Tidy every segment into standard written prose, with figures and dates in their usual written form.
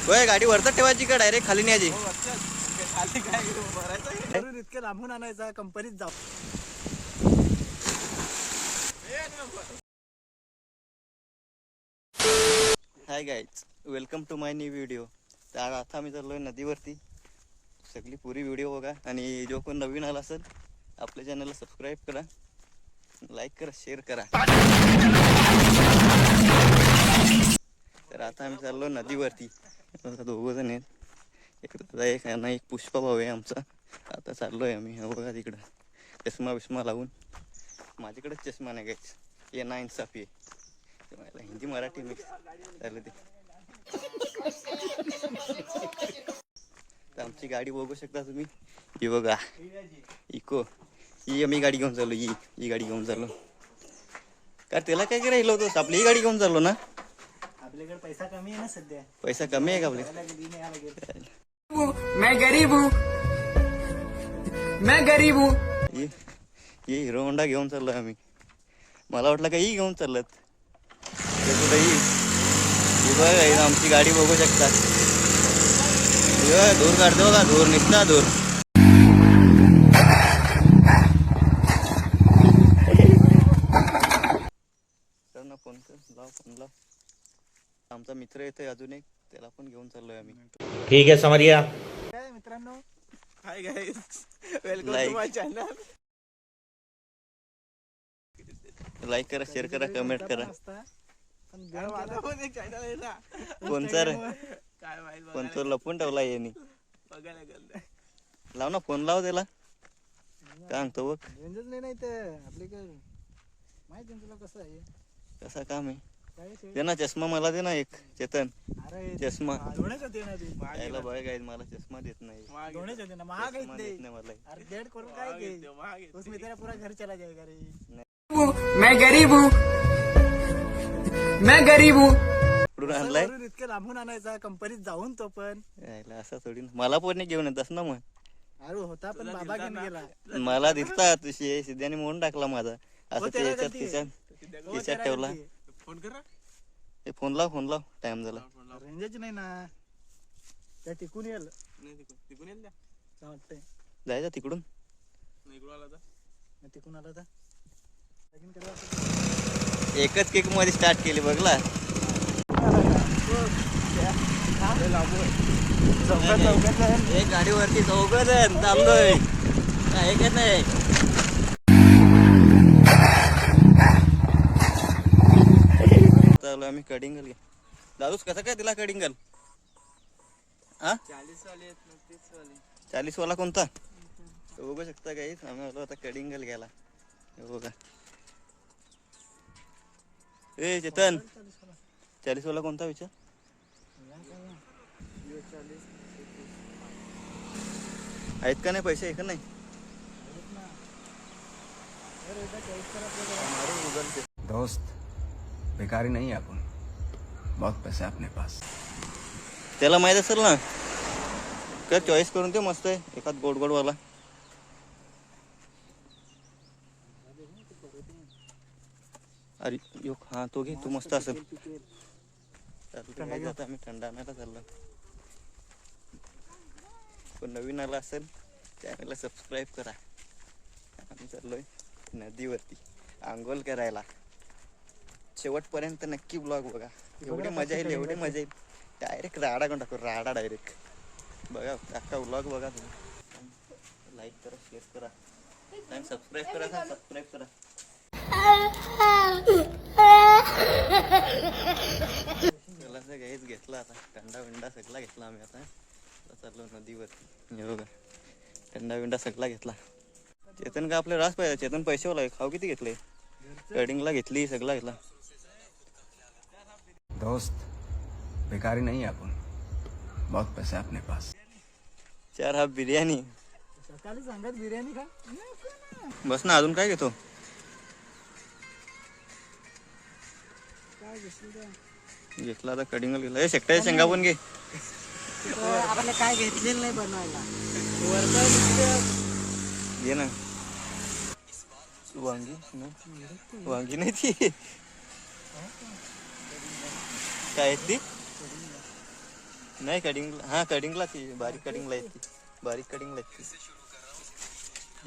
होय गाडी वरती ठेवायची का डायरेक्ट खाली न्यायची? खाली काय भरायचं इतकं लांबून आणायचा कंपनीत जाऊ. Hi guys, welcome to my new video. तर आता आम्ही चाललोय नदीवरती. सगळी पुरी व्हिडिओ बघा आणि जो कोण नवीन आला असेल आपल्या चॅनलला सबस्क्राईब करा, लाईक करा, शेअर करा. तर आता आम्ही चाललो नदीवरती. दोघं जण आहेत, एक दादा एक यांना एक पुष्पा भाऊ आहे आमचा. आता चाललोय आम्ही. बघा तिकडं चष्मा बिष्मा लावून. माझ्याकडेच चष्मा नाही गाईज, ये ना इन्साफी आहे. मला हिंदी मराठी मिक्स झालं ते. तर आमची गाडी बघू शकता तुम्ही, ही बघा इको. ही आम्ही गाडी घेऊन चाललो. ही गाडी घेऊन चाललो. का त्याला काय राहिलं होतं? आपली ही गाडी घेऊन चाललो ना. आपल्याकडे पैसा कमी आहे ना सध्या. पैसा कमी आहे का आपल्याकडे? मैं गरीब हूँ, मैं गरीब हूँ. ही हिरो होंडा घेऊन चाललोय आम्ही. मला वाटलं का ही घेऊन चालत. ही बघा आमची गाडी बघू शकता. धूर काढते बघा, धूर निघता धूर. ना फोन कर, लाव फोन लाव. आमचा मित्र येतोय अजून एक, त्याला पण घेऊन चाललोय आम्ही. ठीक आहे समरिया. काय मित्रांनो, hi guys, welcome to my channel. Like करा, शेअर करा, कमेंट करा. कोणचा लपून ठेवला यांनी. लाव ना फोन, लाव त्याला. काय सांगतो बघ. नाही तर आपले काय माहिती तुला कसं आहे, कसा काम आहे. दे ना चष्मा मला, दे ना एक चेतन. चष्मा यायला बघ गाईज, मला चष्मा देत नाही. महाग मला. पूरा घर चला जाएगा रे. मैं गरीब हूँ, मैं गरीब हूँ. कुठून आणलाय? इतकं लांबून आणायचा कंपनीत जाऊन. तो पण यायला असा थोडी. मला पण नाही घेऊन येतस ना मग. अरे होता पण बाबा घेऊन गेला. मला दिसता तुझी सिद्धाने म्हणून टाकला माझा. असं त्याच्यात खिशात ठेवला. फोन कर, फोन लाव, टाइम झाला. रेंजच नाही ना. त्या टिकून येईल, टिकून येईल वाटतंय. जायचं तिकडून. टिकून आला तर एकच केक मध्ये स्टार्ट केली बघला. एक गाडीवरती चौघ जण चाललोय. काय का नाही. चालू आम्ही कडिंगल. दादूस कसा काय दिला कडिंगल? हा 40 वाला कोणता? बघू शकता काही. आम्ही आलो आता कडिंगल घ्यायला. बघा ए चेतन, 40 वाला कोणता विचार. आहेत का नाही पैसे? आहे का नाही? दोस्त बेकारी नहीं है अपन, बहुत पैसा अपने पास. त्याला माहित असेल ना. काय चॉईस करून ते मस्त आहे. एखाद गोड गोड वाला. अरे यो हा तो घे, तू मस्त असेल. आम्ही थंड आणायला चाललो. कोण नवीन आला असेल चॅनलला सबस्क्राईब करा. आम्ही चाललोय नदीवरती आंघोळ करायला. शेवटपर्यंत नक्की ब्लॉग बघा. एवढी मजा येईल, एवढी मजा येईल. डायरेक्ट राडा कोण टाकू, राडा डायरेक्ट. बघा अख्खा ब्लॉग बघा तुम्ही. लाईक करा, शेअर करा, सबस्क्राईब करा. सबस्क्राईब करा. त्याला सगळेच घेतला. आता थंडा विंडा सगळा घेतला आम्ही. आता चाललो नदीवरती. हे बघा थंडा विंडा सगळा घेतला. चेतन का आपले रास पाहिजे. चेतन पैसेवाला आहे. खाऊ किती घेतले? कडिंगला घेतली, सगळा घेतला. दोस्त बेकारी नहीं है अपन, बहुत पैसा अपने पास. 4 हाफ बिर्याणी. सकाळी सांगत बिर्याणी खा. बस ना, अजून काय घेतो? घेतला आता कडिंगल घेतला. हे शेकटाच्या शेंगा पण घे. आपल्याला काय घेतलेलं नाही बनवायला. घे ना. वांगी नाही ती. काय ती नाही कडिंगला, हा कडिंगला ती बारीक कडिंगला येते, बारीक कडिंगला येते.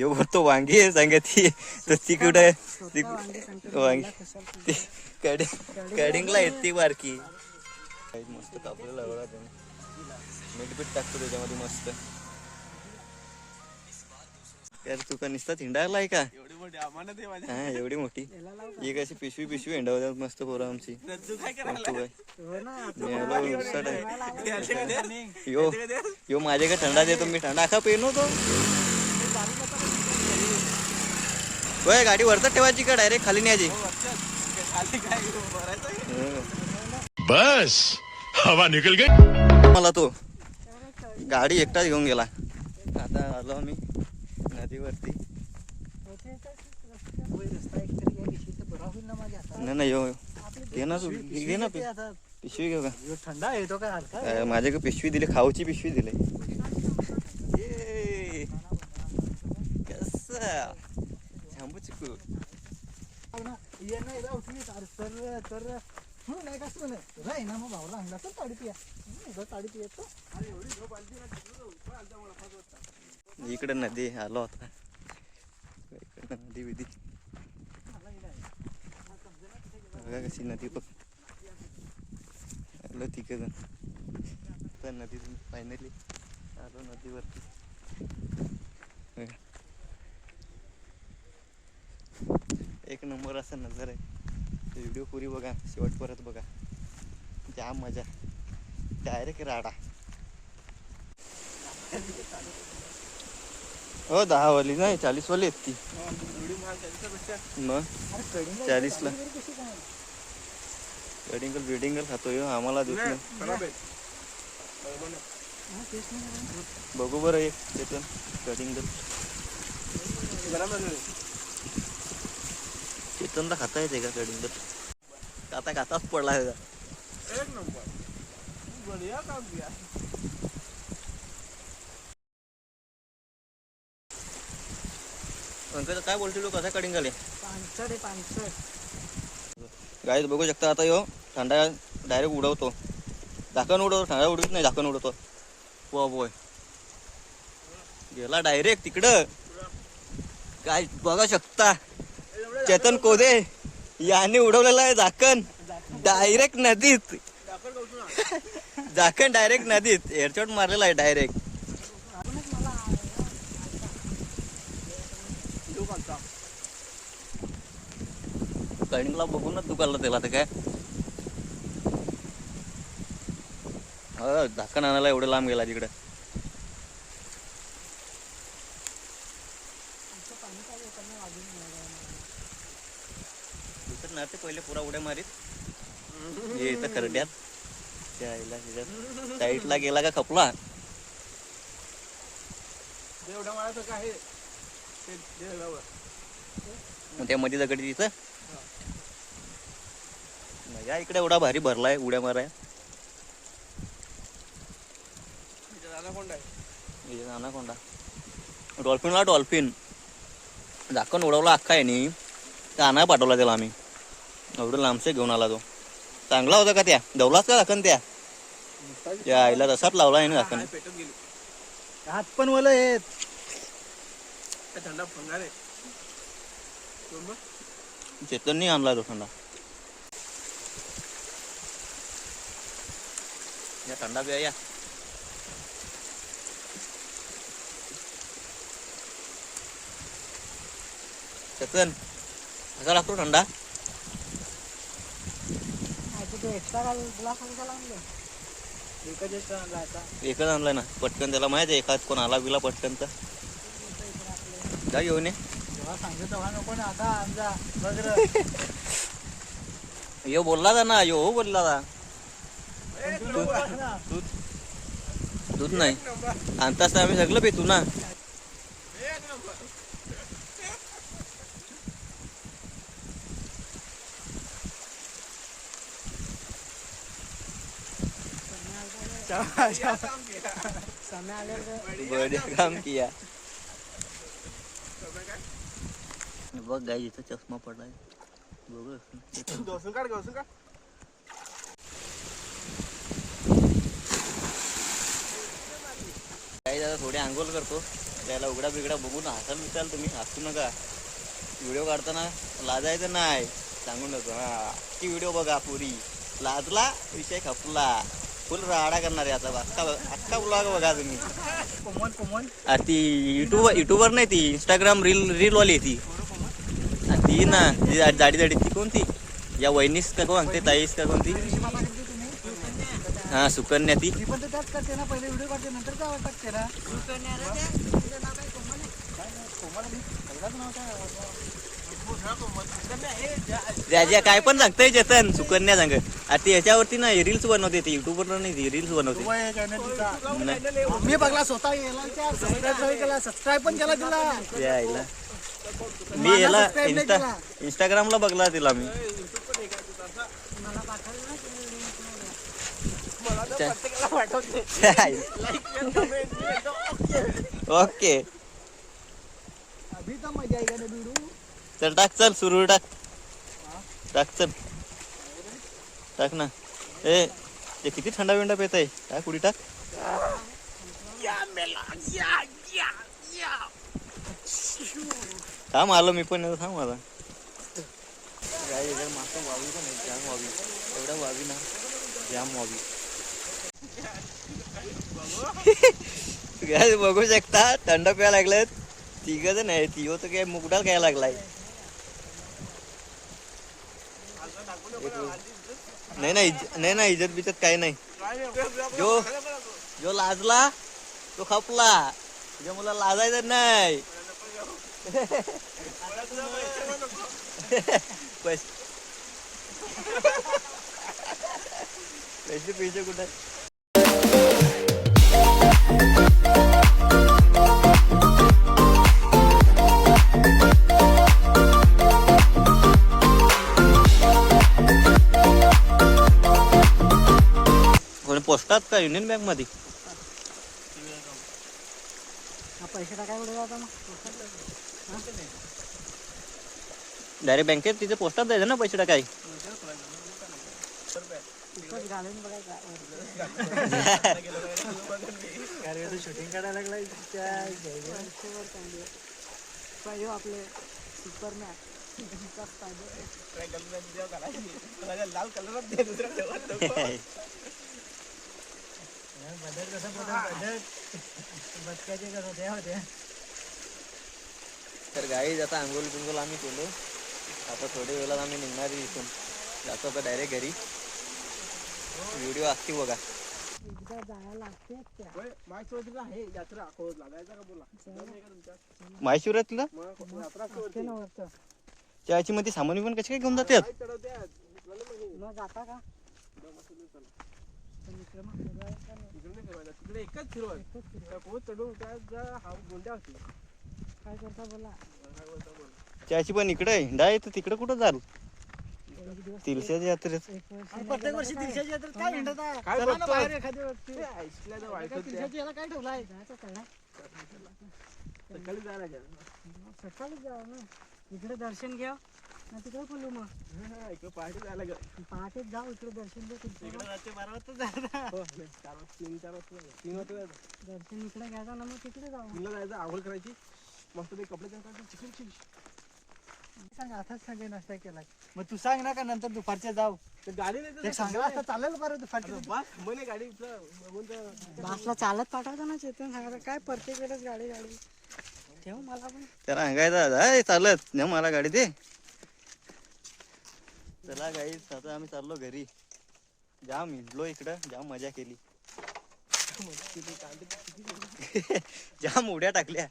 यो भरतो वांगी आहे सांगती तर तिकडे ती वांगी कडिंगला येते बारकी. मस्त कापलेला एवढा त्याने, मीठ पीठ टाकतो त्याच्यामध्ये मस्त. यार तू का नुसता हिंडायला आहे का? हा एवढी मोठी ही कशी पिशवी हिंडावतात मस्त पोरं आमची. यो माझ्याकडे थंडा देतो, मी थंडा खा पेनो तो. होय गाडी वरती ठेवायची का डायरेक्ट खाली न्यायची? बस हवा निकल गई. मला तो गाडी एकटाच घेऊन गेला. आता आलो आम्ही नदीवरती. नाही यो घे ना तू, घे ना पिशवी घेऊ का? थंडा येतो का हलका? माझ्याकडे पिशवी दिली, खाऊची पिशवी दिली. कसा थांबू चिकू ये नाही जाऊ तुम्ही तर नाही का सुने राही ना मग भावला आणला तर ताडी पिया ताडी पिया. इकडे नदी आलो होता, इकडे नदी विधी बघा कशी नदी बघ. आलो तिकडे तर नदीतून फायनली आलो नदीवरती. एक नंबर असा नजर आहे. व्हिडिओ पुरी बघा, शेवट परत बघा, जाम मजा. डायरेक्ट राडा. हो 10 वाली नाही 40 वाली आहेत ती. मग 40ला बिल्डिंगल खातो यो, आम्हाला देत नाही. बघू बरं एक चेतन कडिंगल. चेतनला खाता येते का कडिंगल? खाताच पडला आहे. एक नंबर बढिया काम किया. पंकज काय बोलतो तू, कसा कडिंगल आहे? पानसट गाईत बघू शकता. आता यो थंडा डायरेक्ट उडवतो, झाकण उडवतो, थंडा उडवत नाही, झाकण उडवतो. बोय गेला डायरेक्ट तिकडं. काय बघू शकता चेतन कोदे याने उडवलेलं आहे झाकण डायरेक्ट नदीत. झाकण डायरेक्ट नदीत एअरशॉट मारलेला आहे डायरेक्ट. कडिंगला बघूनच दुखायला त्याला तर काय. झाकण आणायला एवढं लांब गेला तिकडे. ते पहिले पुरा उड्या मारीत हे इथं खरड्यात साईडला गेला का खपला. त्या मध्ये दगडी तिथं या इकडे एवढा भारी भरलाय उड्या माराय. कोंडा डॉल्फिनला डॉल्फिन झाकण उडवला अख्खा आहे नी, तर आणायला पाठवला त्याला आम्ही. एवढं लांबसे घेऊन आला तो. चांगला होता का त्या? दवलाच का झाकण त्या आईला तसाच लावला आहे ना झाकण. हात पण मला येत थंडा फंगार आहे. चेतननी आणला तो थंडा. या थंडा प्या या. चेतन कसा लागतो थंडा? एकच आणलाय ना पटकन. त्याला माहित आहे एखाद कोण आला बिला पटकन तर जा घेऊन ये. यो बोलला था ना, यो बोलला था दूध नाही आणताच तर आम्ही सगळं पितो ना. बढ़िया काम किया. बघ गाय इथं चष्मा पडलाय बघ. थोडी आंघोळ करतो. त्याला उघडा बिघडा बघून हसाल विचाल तुम्ही, हसू नका. व्हिडिओ काढताना लाजायचं नाही, सांगून जातो. हा ती व्हिडिओ बघा पुरी, लाजला विषय खपला, फुल राडा करणार आहे आता. अख्खा ब्लॉग बघा तुम्ही. कोमल ती युट्यूबर नाही, ती इंस्टाग्राम रीलवाली आहे ती. ती ना ती जाडी ती कोणती, या वहिनीस का कोण सांगते, ताईस का कोणती, हा सुकन्या ती. ती पण तर त्याच करते ना, पहिले व्हिडिओ काढते नंतर काय टाकते ना. ज्या काय पण सांगतंय चेतन, सुकन्या सांग. ती याच्यावरती ना रील्स बनवते, ती युट्यूबवर नाही, ती रील्स बनवते. मी बघला स्वतः सबस्क्राईब पण केला तिला. यायला मी याला इंस्टाग्रामला बघला तिला मी. ओके अभी तर मजा आहे का ना बिडू. चल टाक, चल सुरू टाक, चल टाक ना. ते किती थंडा बिंडा पेत आहे, टाक कुठे टाक. थांब आलो मी पण, थांब मला. काय मासा वावी पण आहे, जाम वावी, एवढा वावी ना, जाम वावी. काय बघू शकता, थंड प्यायला लागलं. तिघ जण आहे, ती होतं काय मुगडाल काय लागलाय. नाही इज्जत बिजत काही नाही. जो लाजला तो खपला, तुझ्या मुला लाजायचं नाही. पैसे कुठे. पोस्टात का युनियन बँक मध्ये पैसे टाकाय कुठे जाता मग. डायरेक्ट बँकेत तिथे पोस्टात द्यायचं ना पैसे टाकाय. शूटिंग काढायला लागलाय आपले सुपरमॅन. लाल कलर बजेट कसं बचक्याचे कसं ते होते. तर गाईज आता आंघोळ बिंगोल आम्ही केलो. आता थोड्या वेळात आम्ही निघणार इथून, जातो आता डायरेक्ट घरी. व्हिडिओ अख्खी बघा. महाशिवरात्रीला त्याची मध्ये सामान पण कशी काय घेऊन जातात. जाता का तिकडे एकच चढून काय करता बोला. त्याची पण इकडे हिंडाय तर तिकडे कुठं जाल. तिलशाच्या यात्रेत प्रत्येक वर्षी तिलशाच्या यात्रेत काय हिंडत आहे. चला ना बाहेर एखादी वर्षी. तिलशाच्या याला काय ठेवलाय. सकाळी जाऊ ना, इकडे दर्शन घ्या ना, तिकडे बोलू मग. पहाटे जायला पहाटेच जाऊ, इकडे दर्शन घ्या. तिकडे रात्री 12 वाजता जायचं. 3-4 वाजता दर्शन इकडे घ्यायचं ना, मग तिकडे जाऊ. तिला जायचं, आंघोळ करायची, मस्त ते कपडे चिकन सांग. आताच सगळे नाश्ता केलाय, मग तू सांग ना का नंतर दुपारच्या जाऊ. गाडी सांगला असता चालेल बरं. दुपारची गाडी बासला चालत पाठवतो ना चेतन. सांगा काय प्रत्येक वेळेस गाडी ठेव मला पण. त्याला सांगायचं चालत न मला गाडी दे. चला गाईस, आता आम्ही चाललो घरी. जाम हिंडलो इकडं, जाम मजा केली. जाम उड्या टाकल्या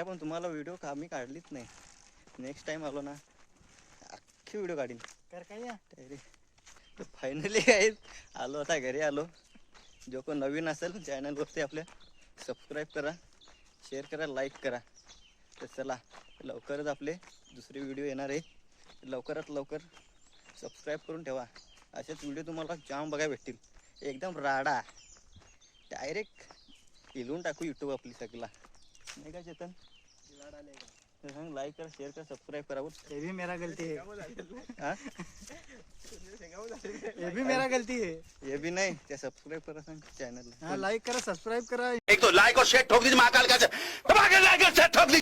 पण तुम्हाला व्हिडिओ आम्ही काढलीच नाही. नेक्स्ट टाइम आलो ना अख्खी व्हिडिओ काढीन. फायनली गाईस आलो, आता घरी आलो. जो कोण नवीन असेल चॅनलवरती आपल्या सबस्क्राईब करा, शेअर करा, लाईक करा. तर चला लवकरच आपले दुसरे व्हिडिओ येणार आहे. लवकरात लवकर सबस्क्राईब करून ठेवा. असेच व्हिडिओ तुम्हाला जाम बघायला भेटतील. एकदम राडा डायरेक्ट हिलवून टाकू यूट्यूब आपली सगळा, नाही का चेतन. सांग लाईक करा, शेअर करा, सबस्क्राईब करा बोल. ये भी मेरा गलती है, हा ये भी मेरा गलती है. हे बी नाही त्या सबस्क्राईब करा सांग चॅनलला. हाँ लाइक करा, सब्सक्राइब करा. एक तो लाइक और शेयर ठोक दीजिए महाकाल का से। दबा के लाइक और शेयर ठोक दीजिए.